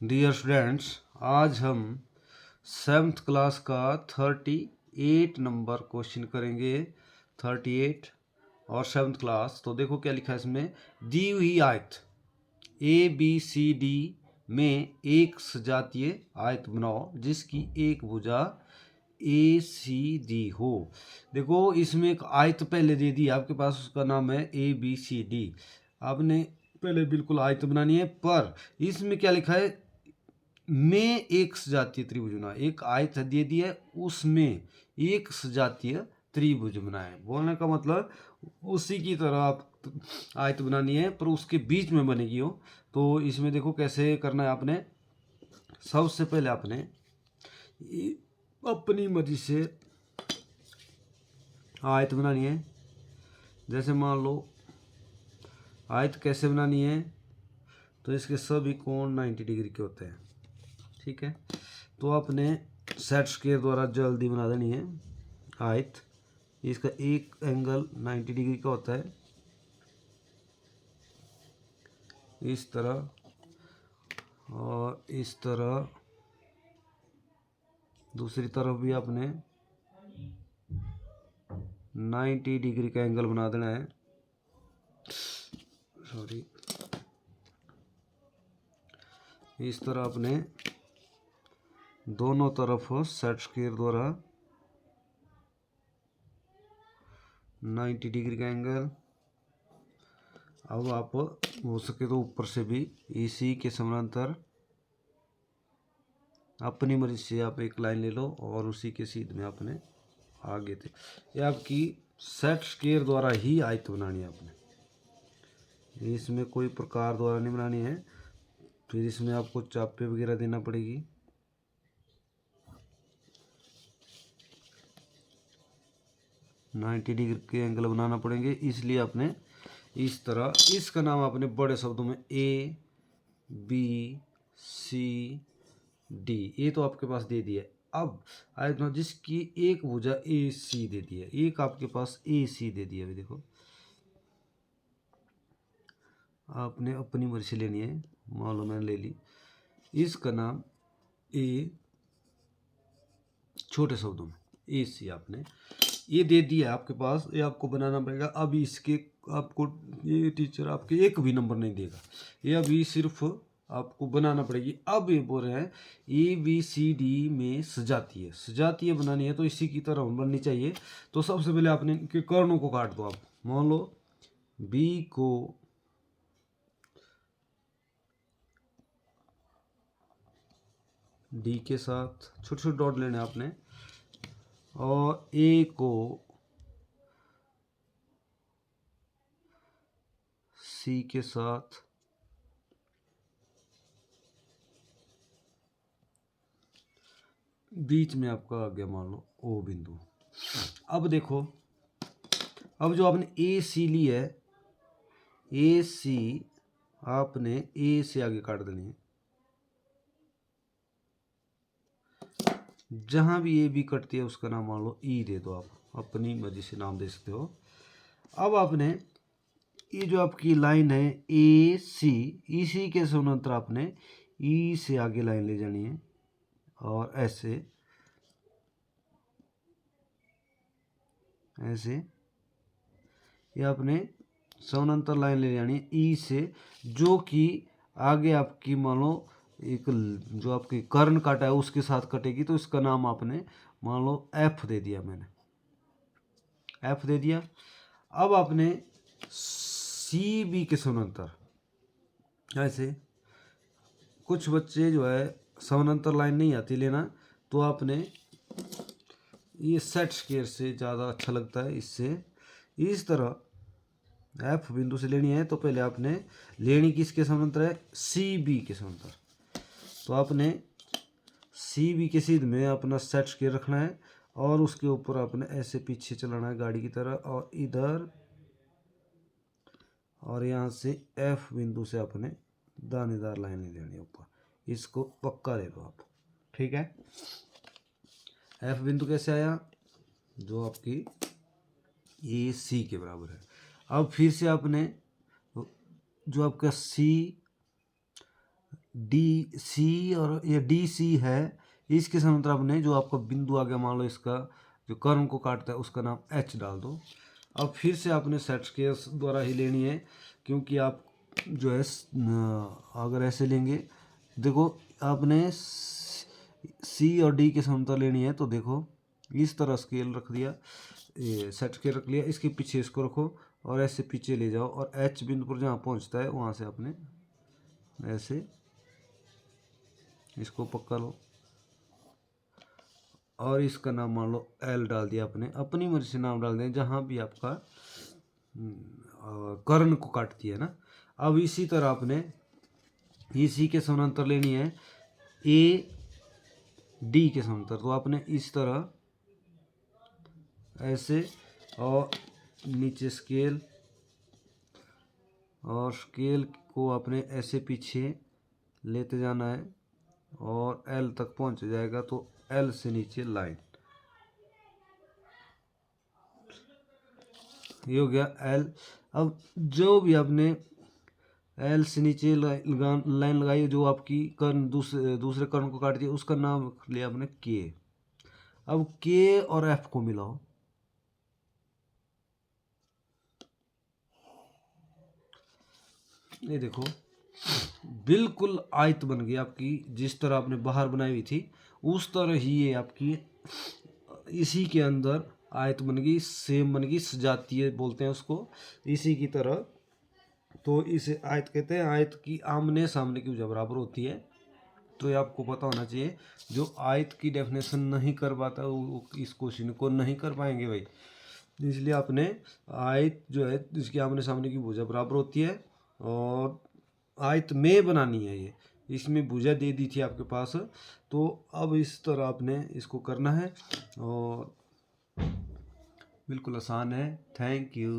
Dear students, आज हम 7th class का 38 नंबर क्वेश्चन करेंगे। 38 और 7th क्लास। तो देखो क्या लिखा है इसमें। दी हुई आयत ABCD में एक सजातीय आयत बनाओ जिसकी एक भुजा ACD हो। देखो इसमें एक आयत पहले दे दी आपके पास, उसका नाम है ABCD। आपने पहले बिल्कुल आयत बनानी है, पर इसमें क्या लिखा है, में एक सजातीय त्रिभुज बनाए। एक आयत दे दी है, उसमें एक सजातीय त्रिभुज बनाए। बोलने का मतलब उसी की तरह आप आयत बनानी है, पर उसके बीच में बनेगी हो। तो इसमें देखो कैसे करना है आपने। सबसे पहले आपने अपनी मर्जी से आयत बनानी है। जैसे मान लो आयत कैसे बनानी है, तो इसके सभी कोण 90 डिग्री के होते हैं। ठीक है, तो आपने सेट स्क्वायर द्वारा जल्दी बना देनी है आयत। इसका एक एंगल 90 डिग्री का होता है, इस तरह और इस तरह। दूसरी तरफ भी आपने 90 डिग्री का एंगल बना देना है। सॉरी, इस तरह आपने दोनों तरफ सेट स्क्वायर द्वारा 90 डिग्री का एंगल। अब आप हो सके तो ऊपर से भी इसी के समांतर अपनी मर्जी से आप एक लाइन ले लो और उसी के सीधे में आपने आगे थे। ये आपकी सेट स्क्वायर द्वारा ही आयत बनानी है आपने, इसमें कोई प्रकार द्वारा नहीं बनानी है। फिर इसमें आपको चापे वगैरह देना पड़ेगी। नाइन्टी डिग्री के एंगल बनाना पड़ेंगे, इसलिए आपने इस तरह, इसका नाम आपने बड़े शब्दों में ABCD, ये तो आपके पास दे दिया। अब आयत जिसकी एक भुजा AC दे दी है, एक आपके पास AC दे दिया। अभी देखो आपने अपनी मर्जी से लेनी है। मान लो मैंने ले ली, इसका नाम A, छोटे शब्दों में AC आपने ये दे दिया आपके पास। ये आपको बनाना पड़ेगा। अभी इसके आपको ये टीचर आपके एक भी नंबर नहीं देगा, ये अभी सिर्फ आपको बनाना पड़ेगी। अब ये बोल रहे हैं ABCD में सजातीय बनानी है, तो इसी की तरह बननी चाहिए। तो सबसे पहले आपने इनके कर्णों को काट दो। आप मान लो B को D के साथ छोटे छोटे डॉट लेने आपने, और A को C के साथ, बीच में आपका आ गया मान लो O बिंदु। अब देखो, अब जो आपने AC ली है, AC आपने A से आगे काट देनी है। जहां भी AB कटती है उसका नाम मान लो E दे दो। आप अपनी मर्जी से नाम दे सकते हो। अब आपने ये जो आपकी लाइन है AC, इसी के समांतर आपने E से आगे लाइन ले जानी है, और ऐसे ऐसे ये आपने समानांतर लाइन ले जानी है E से, जो कि आगे आपकी मान लो एक जो आपकी कर्ण काटा है उसके साथ कटेगी। तो इसका नाम आपने मान लो F दे दिया। मैंने F दे दिया। अब आपने CB के समानांतर, ऐसे कुछ बच्चे जो है समानांतर लाइन नहीं आती लेना, तो आपने ये सेट स्क्वायर से ज़्यादा अच्छा लगता है। इससे इस तरह F बिंदु से लेनी है, तो पहले आपने लेनी किसके समांतर है, CB के समांतर। तो आपने CB के सीध में अपना सेट स्क्वायर रखना है, और उसके ऊपर आपने ऐसे पीछे चलाना है गाड़ी की तरह, और इधर और यहाँ से F बिंदु से आपने दानेदार लाइन ले लेनी है ऊपर। इसको पक्का ले लो आप। ठीक है, F बिंदु कैसे आया, जो आपकी AC के बराबर है। अब फिर से आपने जो आपका डी सी और ये डी सी है, इसके समांतर आपने जो आपका बिंदु आ गया, मान लो इसका जो कर्म को काटता है उसका नाम एच डाल दो। अब फिर से आपने सेट स्क्वायर द्वारा ही लेनी है, क्योंकि आप जो है अगर ऐसे लेंगे, देखो आपने सी और डी के समांतर लेनी है, तो देखो इस तरह स्केल रख दिया, ये सेट स्केल रख लिया, इसके पीछे इसको रखो और ऐसे पीछे ले जाओ, और एच बिंदु पर जहाँ पहुँचता है वहाँ से आपने ऐसे इसको पकड़ लो और इसका नाम मान लो एल डाल दिया आपने, अपनी मर्जी से नाम डाल दें जहाँ भी आपका कर्ण को काटती है ना। अब इसी तरह आपने इसी के समांतर लेनी है ए डी के समांतर, तो आपने इस तरह ऐसे और नीचे स्केल, और स्केल को आपने ऐसे पीछे लेते जाना है और एल तक पहुंच जाएगा, तो एल से नीचे लाइन, ये हो गया एल। अब जो भी आपने एल से नीचे लाइन लगाई, जो आपकी कर्ण दूसरे कर्ण को काटती है, उसका नाम लिया आपने के। अब के और एफ को मिलाओ, ये देखो बिल्कुल आयत बन गई आपकी, जिस तरह आपने बाहर बनाई हुई थी उस तरह ही ये आपकी इसी के अंदर आयत बन गई, सेम बन गई, सजातीय बोलते हैं उसको, इसी की तरह। तो इसे आयत कहते हैं। आयत की आमने सामने की भुजा बराबर होती है, तो ये आपको पता होना चाहिए। जो आयत की डेफिनेशन नहीं कर पाता वो इस क्वेश्चन को नहीं कर पाएंगे भाई, इसलिए आपने आयत जो है इसकी आमने सामने की भुजा बराबर होती है, और आयत में बनानी है ये, इसमें भुजा दे दी थी आपके पास, तो अब इस तरह आपने इसको करना है और बिल्कुल आसान है। Thank you.